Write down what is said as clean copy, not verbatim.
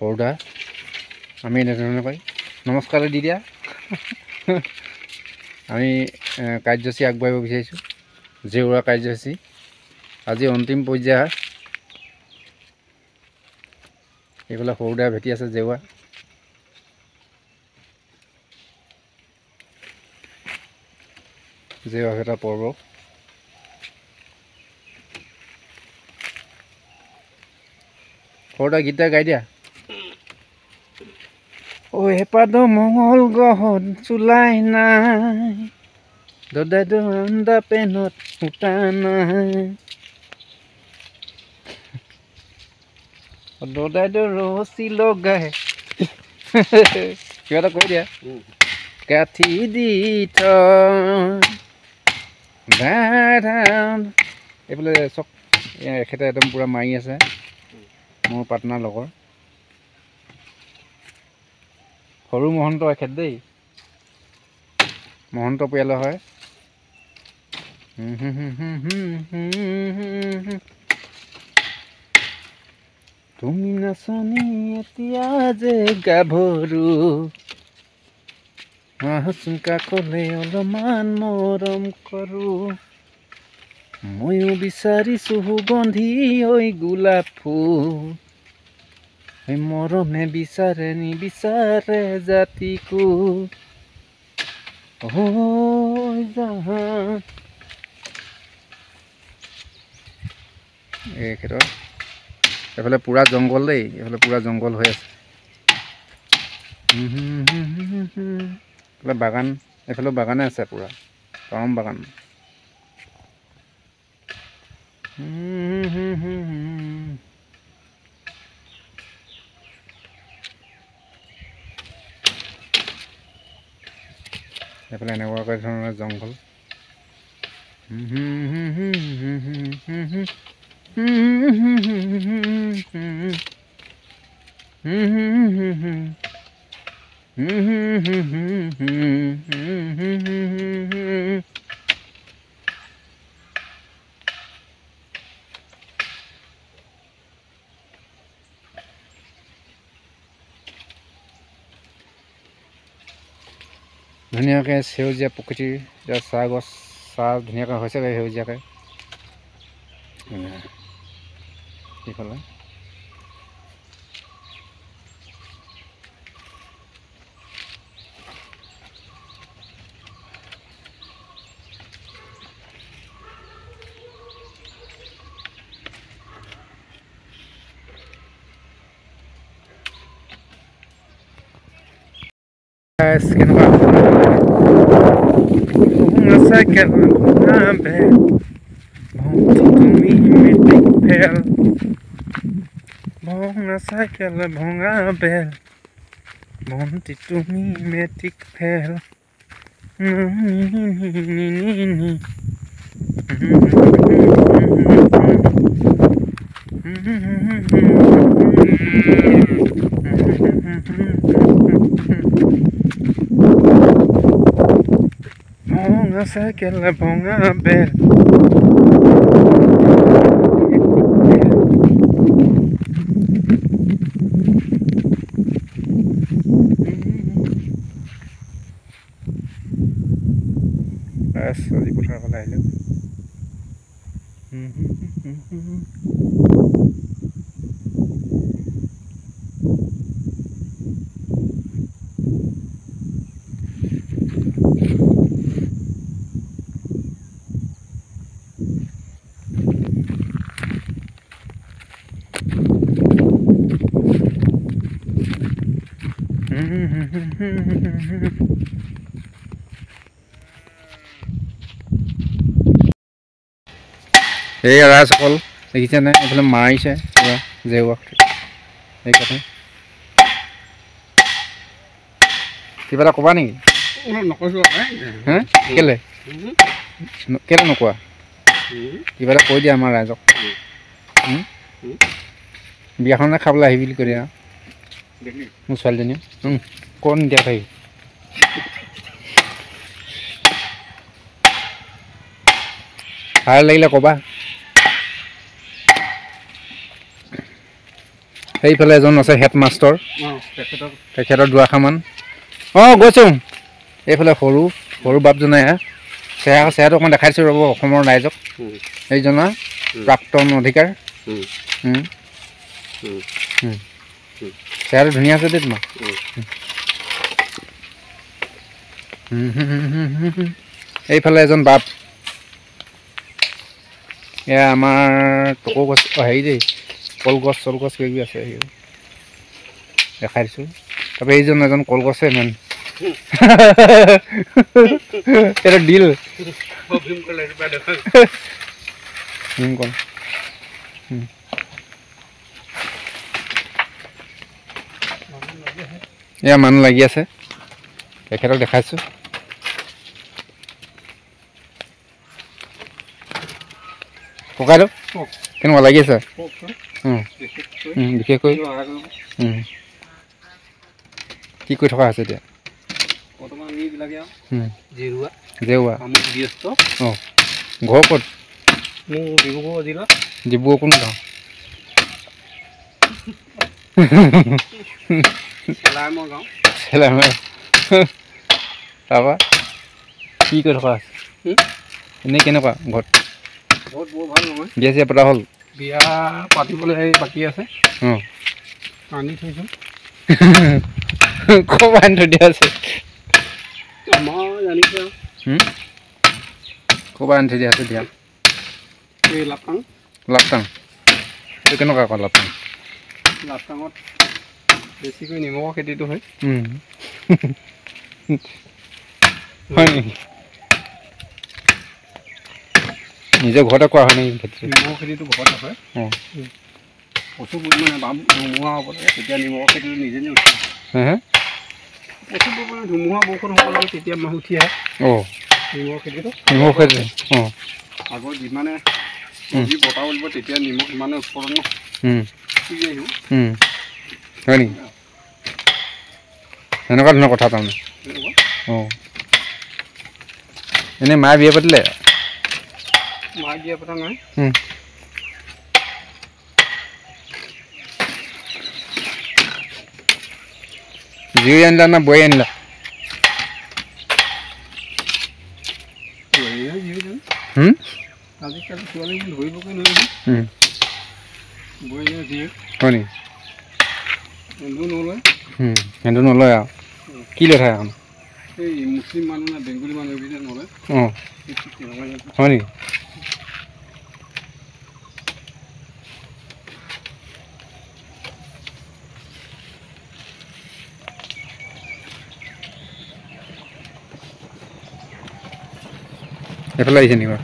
সৰুদা আমি এনেধৰণে কয় নমস্কাৰ দি দিয়া। আমি কাৰ্যসূচী আগবাঢ়িব বিচাৰিছোঁ, জেউৰা কাৰ্যসূচী আজি অন্তিম পৰ্যায়ৰ। এইফালে সৰুদাই ভেটি আছে জেউৰা। জেউৰা ভেটা পৰ্ব সৰুদা গীতটা গাই দিয়া। ঐ হেপাদ মঙল গ্ৰহত চুলাই নাই, দদাইদেউ আন্দা পেনত সূতা নাই, দদাইদেউ ৰছী লগাই কিবা এটা কৈ দিয়া। কাঠি দি এইফালে চক এখেতে একদম পূৰা মাৰি আছে, মোৰ পাৰ্টনাৰ লগৰ সৰু মহন্ত এখেত দেই, মহন্ত পৰিয়ালৰ হয়। তুমি নাচনি এতিয়া যে গাভৰু, চুকা কলে অলপমান মৰম কৰো, ময়ো বিচাৰিছো সুগন্ধি ঐ গোলাপ ফুল, মৰমে বিচাৰে নিবিচাৰে জাতিকো, এখেতৰ এইফালে পূৰা জংঘল দেই, এইফালে পূৰা জংঘল হৈ আছে। এইফালে বাগান, এইফালেও বাগানে আছে পূৰা গৰম বাগান। এইফালে এনেকুৱাকৈ ধৰণৰ জংঘল। ধুনীয়াকৈ সেউজীয়া প্ৰকৃতিৰ এতিয়া চাহ গছ, চাহ ধুনীয়াকৈ হৈছে সেউজীয়াকৈ। এইফালে কেনেকুৱা চাইকেল তুমি মেট্ৰিক ফেল, ভঙা চাইকেল ভঙা বেল, ভণ্টি তুমি মেট্ৰিক ফেল। ভঙা চাইকেল ভঙা বেল, আজি পথাৰৰ ফালে আহিলোঁ। এই ৰাজসকল দেখিছেনে, এইফালে মাৰিছে জেউৰা। এই কথা কিবা এটা ক'বা নেকি? হে কেলে কেলে নকোৱা? কিবা এটা কৈ দিয়া আমাৰ ৰাইজক। বিয়াখনে খাবলৈ আহিবি বুলি কৈ দিয়া মোৰ ছোৱালীজনীয়ে। ক'ত নিদিয়া খাই ভাল লাগিলে ক'বা। সেইফালে এজন আছে হেড মাষ্টৰ তেখেতৰ দুআষাৰমান অঁ গৈছোঁ এইফালে সৰু সৰু বাপজনে চেহেৰাটো অকণমান দেখাইছোঁ ৰ'ব অসমৰ ৰাইজক সেইজনা প্ৰাক্তন অধিকাৰ চেহেৰাটো ধুনীয়া আছে দেই তোমাৰ এইফালে এজন বাপ এয়া আমাৰ টকৌ গছ হেৰি দেই কলগছ চলগছ কিবা আছে দেখাই দিছোঁ তাৰপৰা এইজন এজন কলগছে ইমান এটা ডিল ভীমকল এয়া মানুহ লাগি আছে তেখেতক দেখাইছোঁ ককাইদেউ কেনেকুৱা লাগি আছে বিশেষকৈ কি কৰি থকা আছে এতিয়া জেউৱা অঁ ঘৰ ক'ত ডিব্ৰুগড় কোন গাঁও তাৰপৰা কি কৰি থকা আছে এনেই কেনেকুৱা ঘৰত বিয়া চিয়া পতা হ'ল বিয়া পাতিবলৈ বাকী আছে আনি থৈছোঁ খুব আনি থৈ দিয়া আছে আমাৰ জানিছোঁ খুব আনি থৈ দিয়া আছে দিয়া এই লাপটাং এইটো কেনেকুৱা আকৌ লাপটাঙত বেছিকৈ নিমখৰ খেতিটো হয় হয় নেকি নিজৰ ঘৰতে কৰা হয় নেকি খেতি নিমখৰ খেতিটো ঘৰতে হয় প্ৰচুৰ পৰিমাণে ধুমুহা হ'ব লাগে তেতিয়া নিমখৰ খেতিটো নিজে উঠে প্ৰচুৰ পৰিমাণে ধুমুহা বৰষুণ হ'ব লাগে তেতিয়া মাহ উঠি আহে নিমখৰ খেতিটো আগত যিমানে বতাহ উঠিব তেতিয়া নিমখ ইমানে উৎপাদন উঠি আহিব হয় নেকি সেনেকুৱা ধৰণৰ কথা তাৰমানে অঁ এনেই মায়ে বিয়া পাতিলে মাক বিয়া পতা নাই জীয়ৰী আনিলা না বোৱাৰী আনিলা আজিকালি ছোৱালী ধৰিবকৈ নোৱাৰি বোৱাৰী জীয়েক হয় নেকি সেন্দুৰ নলয় সেন্দুৰ নলয় আৰু কি লৈ থাকে এখন এই মুছলিম মানুহ নে বেংগলী মানুহ এইবিলাক নলয় হয় নেকি এইফালে আহিছে নেকি